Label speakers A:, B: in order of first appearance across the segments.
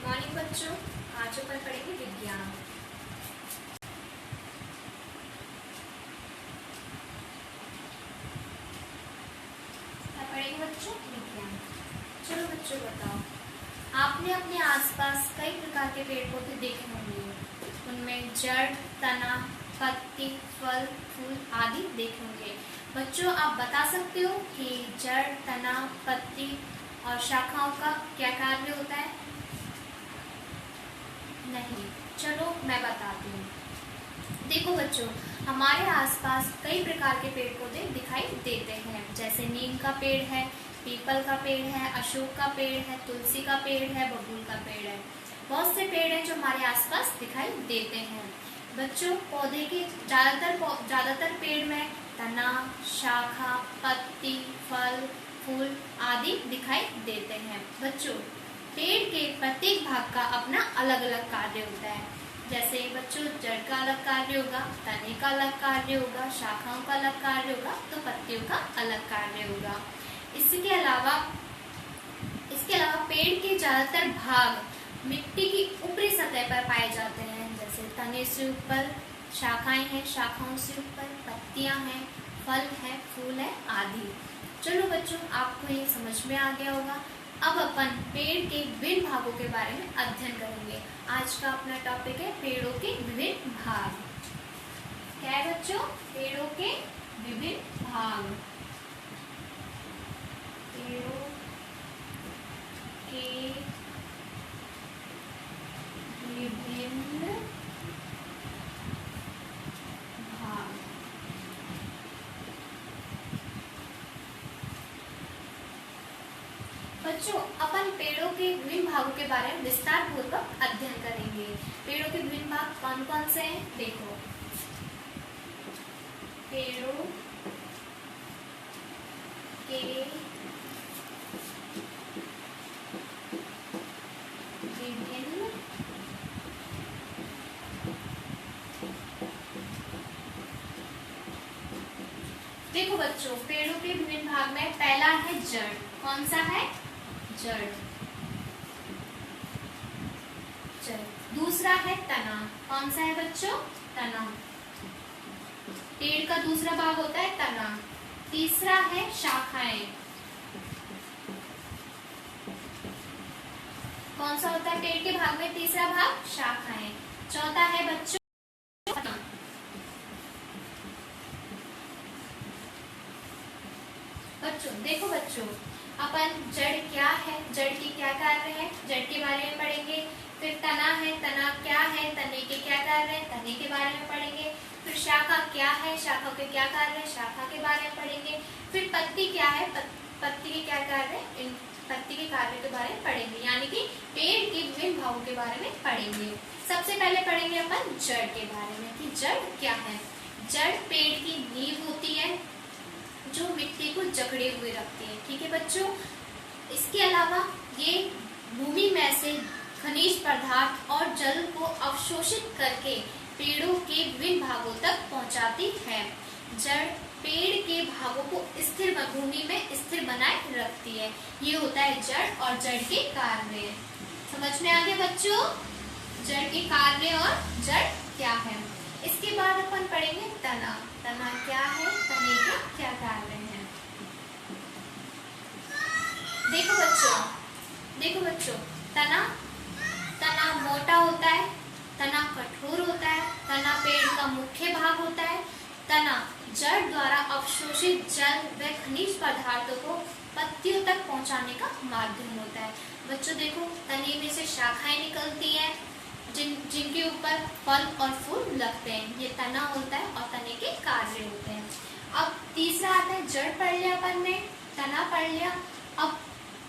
A: Morning बच्चों, आज अपन पढ़ेंगे विज्ञान। क्या पढ़ेंगे बच्चों? विज्ञान। चलो बच्चों बताओ, आपने अपने आसपास कई प्रकार के पेड़ पौधे देखे होंगे। उनमें जड़, तना, पत्ती, फल, फूल आदि देखे होंगे। बच्चों आप बता सकते हो कि जड़, तना, पत्ती और शाखाओं का क्या कार्य होता है? नहीं, चलो मैं बताती हूँ। देखो बच्चों, हमारे आसपास कई प्रकार के पेड़ पौधे दिखाई देते हैं, जैसे नीम का पेड़ है, पीपल का पेड़ है, अशोक का पेड़ है, तुलसी का पेड़ है, बबूल का पेड़ है। बहुत से पेड़ हैं जो हमारे आसपास दिखाई देते हैं। बच्चों पौधे के ज्यादातर पेड़ में तना, शाखा, पत्ती, फल, फूल आदि दिखाई देते हैं। बच्चों पेड़ के प्रत्येक भाग का अपना अलग अलग कार्य होता है। जैसे बच्चों जड़ का अलग कार्य होगा, तने का अलग कार्य होगा, शाखाओं का अलग कार्य होगा, तो पत्तियों का अलग कार्य होगा। इसके अलावा पेड़ के ज्यादातर भाग मिट्टी की ऊपरी सतह पर पाए जाते हैं, जैसे तने से ऊपर, शाखाएं हैं, शाखाओं से ऊपर, पत्तियां हैं, फल है, फूल है आदि। चलो बच्चों आपको ये समझ में आ गया होगा। अब अपन पेड़ के विभिन्न भागों के बारे में अध्ययन करेंगे। आज का अपना टॉपिक है पेड़ों के विभिन्न भाग। क्या है बच्चों? पेड़ों के विभिन्न भाग। पेड़ों के विभिन्न भाग। बच्चों अपन पेड़ों के विभिन्न भागों के बारे में विस्तार पूर्वक अध्ययन करेंगे। पेड़ों के विभिन्न भाग कौन कौन से हैं? देखो, पेड़ों के विभिन्न देखो बच्चों, पेड़ों के विभिन्न भाग में पहला है जड़। कौन सा है? जड़। दूसरा है तना। कौन सा है बच्चों? तना। पेड़ का दूसरा भाग होता है तना। तीसरा है शाखाएं। कौन सा होता है पेड़ के भाग में तीसरा भाग? शाखाएं। चौथा है बच्चों देखो बच्चों, अपन जड़ क्या है, जड़ की क्या कार्य है, जड़ के बारे में पढ़ेंगे। फिर तना है, तना क्या है, तने के क्या कार्य है, तने के बारे में पढ़ेंगे। फिर शाखा क्या है, शाखा के क्या कार्य है, शाखा के बारे में पढ़ेंगे। फिर पत्ती क्या है, पत्ती के क्या कार्य है, इन पत्ती के कार्य के बारे में पढ़ेंगे। यानी कि पेड़ के विभिन्न भागों के बारे में पढ़ेंगे। सबसे पहले पढ़ेंगे अपन जड़ के बारे में कि जड़ क्या है। जड़ पेड़ की नींव होती है जो मिट्टी को जकड़े हुए रखती है। ठीक है बच्चों, इसके अलावा ये भूमि में से खनिज पदार्थ और जल को अवशोषित करके पेड़ों के विभिन्न भागों तक पहुंचाती है। जड़ पेड़ के भागों को स्थिर भूमि में स्थिर बनाए रखती है। ये होता है जड़ और जड़ के कार्य। समझ में आ गया बच्चों जड़ के कार्य और जड़ क्या है। इसके बाद अपन पढ़ेंगे तना। तना क्या है, तने के क्या कार्य हैं। देखो बच्चों तना मोटा होता है, तना कठोर होता है, तना पेड़ का मुख्य भाग होता है। तना जड़ द्वारा अवशोषित जल व खनिज पदार्थों को पत्तियों तक पहुंचाने का माध्यम होता है। बच्चों देखो, तने में से शाखाएं निकलती हैं जिनके ऊपर फल और फूल लगते हैं। ये तना होता है और तने के कार्य होते हैं। अब तीसरा आता है जड़ पढ़ लिया अपन ने, तना पढ़ लिया। अब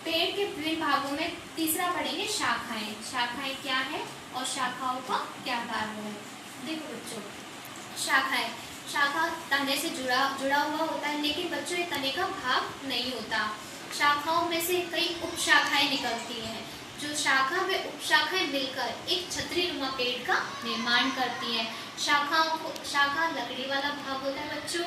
A: पेड़ के विभिन्न भागों में तीसरा पढ़ेंगे शाखाएं। शाखाएं क्या है और शाखाओं का क्या कार्य है। देखो बच्चों, शाखा तने से जुड़ा हुआ होता है, लेकिन बच्चों ये तने का भाग नहीं होता। शाखाओं में से कई उपशाखाएं निकलती हैं। जो शाखा व उपशाखाएं मिलकर एक छतरीनुमा पेड़ का निर्माण करती हैं। शाखा लकड़ी वाला भाग होता है बच्चों।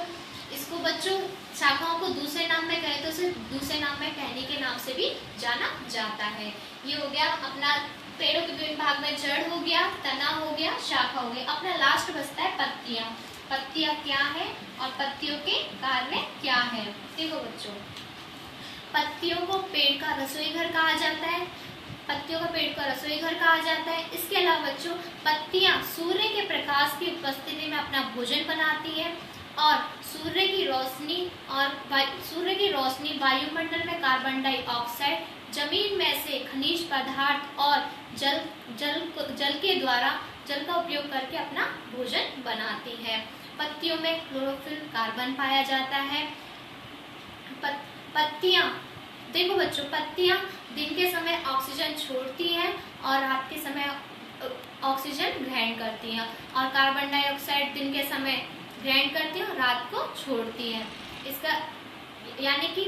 A: इसको बच्चों शाखाओं को दूसरे नाम में कहे तो सिर्फ दूसरे नाम में टहनी के नाम से भी जाना जाता है। ये हो गया अपना पेड़ों के विभिन्न भाग में जड़ हो गया, तना हो गया, शाखा हो गया। अपना लास्ट बचता है पत्तियां। पत्तियां क्या है और पत्तियों के कार्य क्या है? देखो बच्चों, पत्तियों को पेड़ का रसोई घर कहा जाता है। पत्तियों का पेड़ का रसोई घर कहा जाता है। इसके अलावा बच्चों, पत्तियां सूर्य के प्रकाश की उपस्थिति में अपना भोजन बनाती है और सूर्य की रोशनी वायुमंडल में कार्बन डाइऑक्साइड, जमीन में से खनिज पदार्थ और जल के द्वारा जल का उपयोग करके अपना भोजन बनाती है। पत्तियों में क्लोरोफिल कार्बन पाया जाता है। पत्तियां देखो बच्चों, पत्तियां दिन के समय ऑक्सीजन छोड़ती हैं और रात के समय ऑक्सीजन ग्रहण करती हैं और कार्बन डाइऑक्साइड दिन के समय ग्रहण करती है और रात को छोड़ती है। इसका यानी कि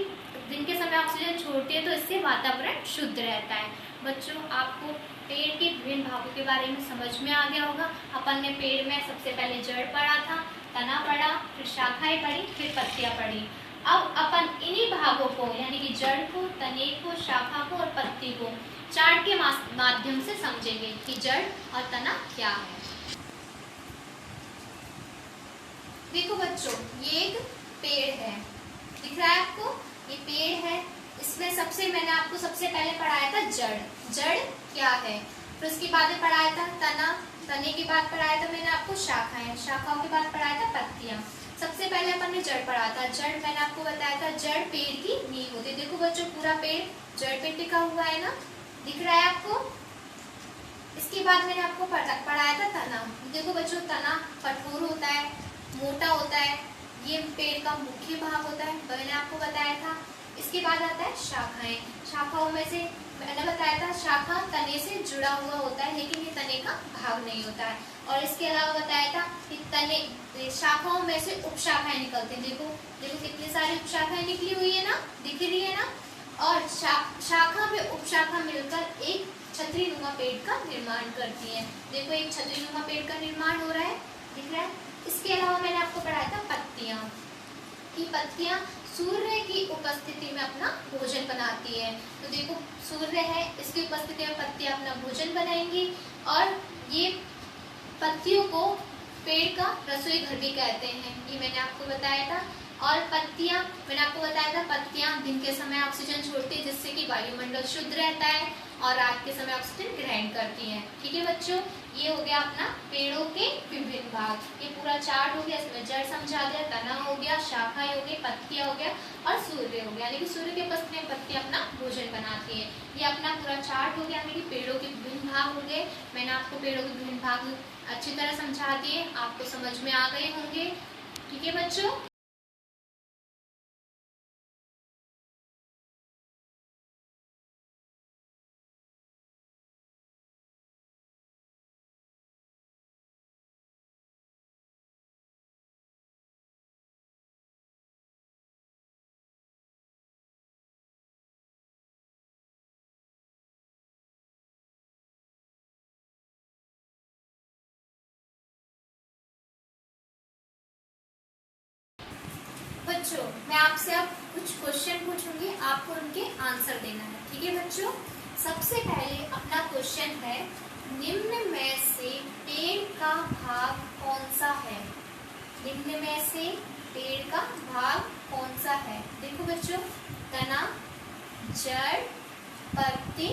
A: दिन के समय ऑक्सीजन छोड़ती है तो इससे वातावरण शुद्ध रहता है। बच्चों, आपको पेड़ के विभिन्न भागों के बारे में समझ में आ गया होगा। अपन ने पेड़ में सबसे पहले जड़ पढ़ा था, तना पढ़ा, फिर शाखाएं पढ़ी, फिर पत्तियां पढ़ी। अब अपन इन्हीं भागों को यानी कि जड़ को, तने को, शाखा को और पत्ती को चार्ट के माध्यम से समझेंगे कि जड़ और तना क्या है। देखो बच्चों, ये एक पेड़ है, दिख रहा है आपको? ये पेड़ है। इसमें मैंने आपको सबसे पहले पढ़ाया था जड़। जड़ क्या है? फिर उसके बाद पढ़ाया था तना, तने के बाद पढ़ाया था मैंने आपको शाखाएं, शाखाओं के बाद पढ़ाया था पत्तियां। सबसे पहले अपन ने जड़ पढ़ा था। जड़ मैंने आपको बताया था, जड़ पेड़ की नींव होती है। देखो बच्चों, पूरा पेड़ जड़ पे टिका हुआ है ना, दिख रहा है आपको? इसके बाद मैंने आपको पढ़ाया था तना। देखो बच्चों, तना कठोर होता है, मोटा होता है, ये पेड़ का मुख्य भाग होता है, मैंने आपको बताया था। इसके बाद आता है शाखाएं। शाखाओं में से मैंने बताया था शाखा तने से जुड़ा हुआ होता है, लेकिन ये तने का भाग नहीं होता है। और इसके अलावा बताया था कि तने शाखाओं में से उपशाखाएं निकलती हैं। देखो कितनी सारी उपशाखाएं निकली हुई है ना, दिख रही है ना। और शाखा पे उपशाखा मिलकर एक छतरीनुमा पेड़ का निर्माण करती है। देखो, एक छतरीनुमा पेड़ का निर्माण हो रहा है, दिख रहा है। इसके अलावा मैंने आपको पढ़ाया था पत्तियां, कि पत्तियां सूर्य की उपस्थिति में अपना भोजन बनाती है। तो देखो, सूर्य है, इसकी उपस्थिति में पत्तियां अपना भोजन बनाएंगी और ये पत्तियों को पेड़ का रसोई घर भी कहते हैं, ये मैंने आपको बताया था। और पत्तियां मैंने आपको बताया था, पत्तियां दिन के समय ऑक्सीजन छोड़ती है जिससे कि वायुमंडल शुद्ध रहता है और रात के समय ऑक्सीजन ग्रहण करती हैं। ठीक है बच्चों, ये हो गया अपना पेड़ों के विभिन्न भाग। ये पूरा चार्ट हो गया, इसमें जड़ समझा दिया, तना हो गया, शाखाएं हो गई, पत्तियां हो गया और सूर्य हो गया, यानी कि सूर्य के उपस्थिति में पत्तियां अपना भोजन बनाती है। ये अपना पूरा चार्ट हो गया, यानी कि पेड़ों के विभिन्न भाग हो गए। मैंने आपको पेड़ों के विभिन्न भाग अच्छी तरह समझा दिए, आपको समझ में आ गए होंगे। ठीक है बच्चों। बच्चों, मैं आपसे अब कुछ क्वेश्चन पूछूंगी, आपको उनके आंसर देना है। ठीक है बच्चों। सबसे पहले अपना क्वेश्चन है, निम्न में से पेड़ का भाग कौन सा है? निम्न में से पेड़ का भाग कौन सा है? देखो बच्चों, तना, जड़, पत्ती,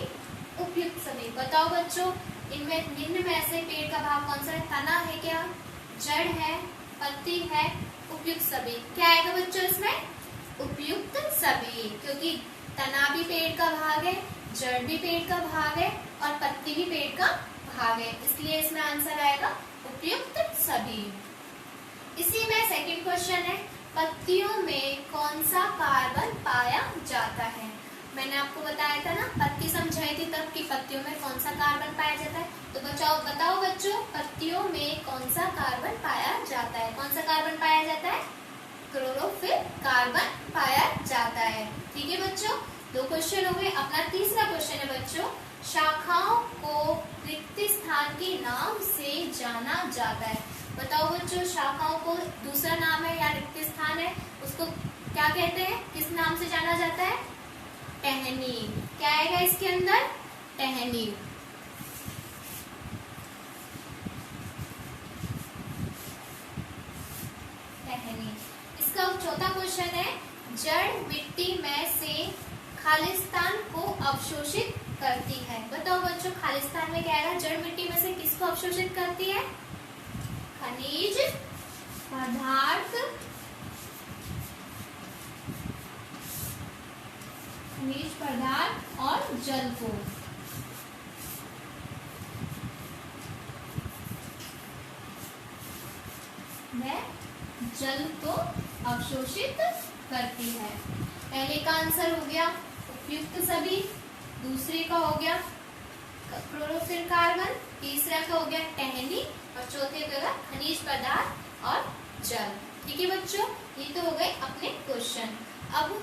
A: उपयुक्त सभी। बताओ बच्चों, इनमें निम्न में से पेड़ का भाग कौन सा है? तना है क्या? जड़ है? पत्ती है? उपयुक्त सभी। क्या आएगा बच्चों इसमें? उपयुक्त सभी, क्योंकि तना भी पेड़ का भाग है, जड़ भी पेड़ का भाग है और पत्ती भी पेड़ का भाग है, इसलिए इसमें आंसर आएगा उपयुक्त सभी। इसी में सेकंड क्वेश्चन है, पत्तियों में कौन सा कार्बन पाया जाता है? मैंने आपको बताया था ना, पत्ती समझाई थी तब कि पत्तियों में कौन सा कार्बन पाया जाता है। तो बताओ बच्चों, पत्तियों में कौन सा कार्बन पाया जाता है? कौन सा कार्बन पाया जाता है? क्लोरोफिल कार्बन पाया जाता है। ठीक है बच्चों, 2 क्वेश्चन हो गए। अपना तीसरा क्वेश्चन है बच्चों, शाखाओं को रिक्त स्थान के नाम से जाना जाता है। बताओ बच्चों, शाखाओं को दूसरा नाम है या रिक्त स्थान है, उसको क्या कहते हैं? किस नाम से जाना जाता है? टहनी। क्या आएगा इसके अंदर? टहनी। जड़ मिट्टी में से खालिस्तान को अवशोषित करती है। बताओ बच्चों, खालिस्तान में क्या आएगा? जड़ मिट्टी में से किसको अवशोषित करती है? खनिज पदार्थ, खनिज पदार्थ और जल को। वह जल को अवशोषित करती है। पहले का आंसर हो गया उपयुक्त सभी, दूसरे का हो गया क्लोरोफिल कार्बन, तीसरा का हो गया टहनी और चौथे का खनिज पदार्थ और जल। ठीक है बच्चों, ये तो हो गए अपने क्वेश्चन। अब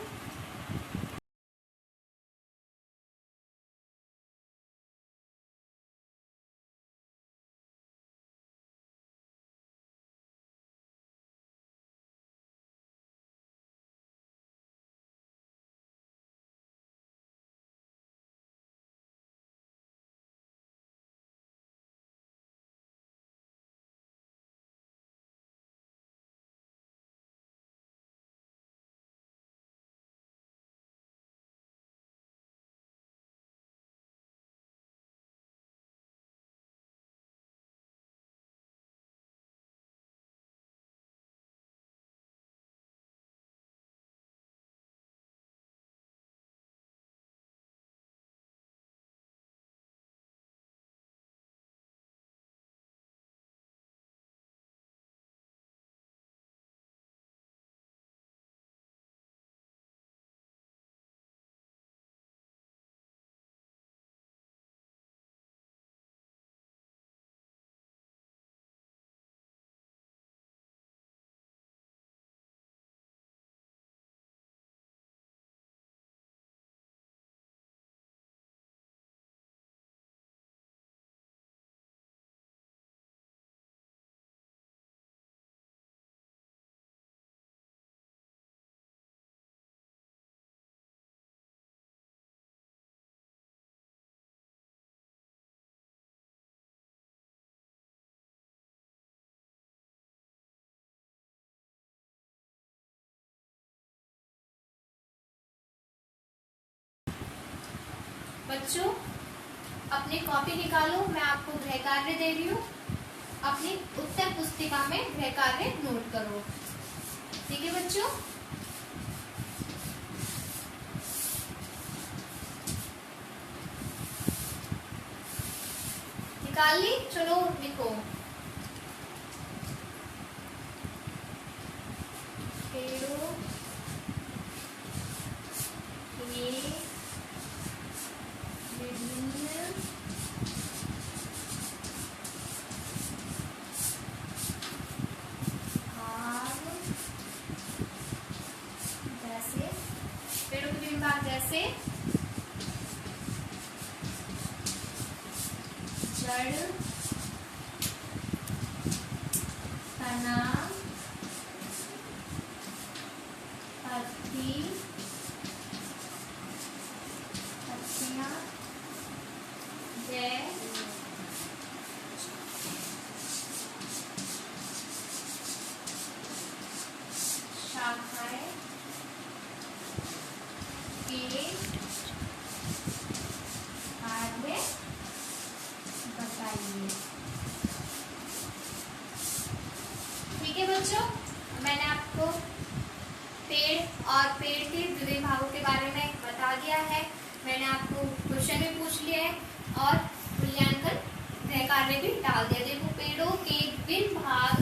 A: बच्चों अपनी कॉपी निकालो, मैं आपको गृह कार्य दे रही हूँ। अपनी उत्तर पुस्तिका में गृह कार्य नोट करो। ठीक है बच्चों, निकाल ली? चलो लिखो। पेड़ों के विभिन्न भाग जैसे, पेड़ों के विभिन्न भाग जैसे जड़, तना, पत्ती, पत्तियां, जड़, शाखाएं के कार्य बताइए। ठीक है बच्चों, मैंने आपको पेड़ और पेड़ के विभिन्न भागों के बारे में बता दिया है। मैंने आपको क्वेश्चन भी पूछ लिया है और मूल्यांकन गृह कार्य भी डाल दिया। देखो, पेड़ों के विभिन्न भाग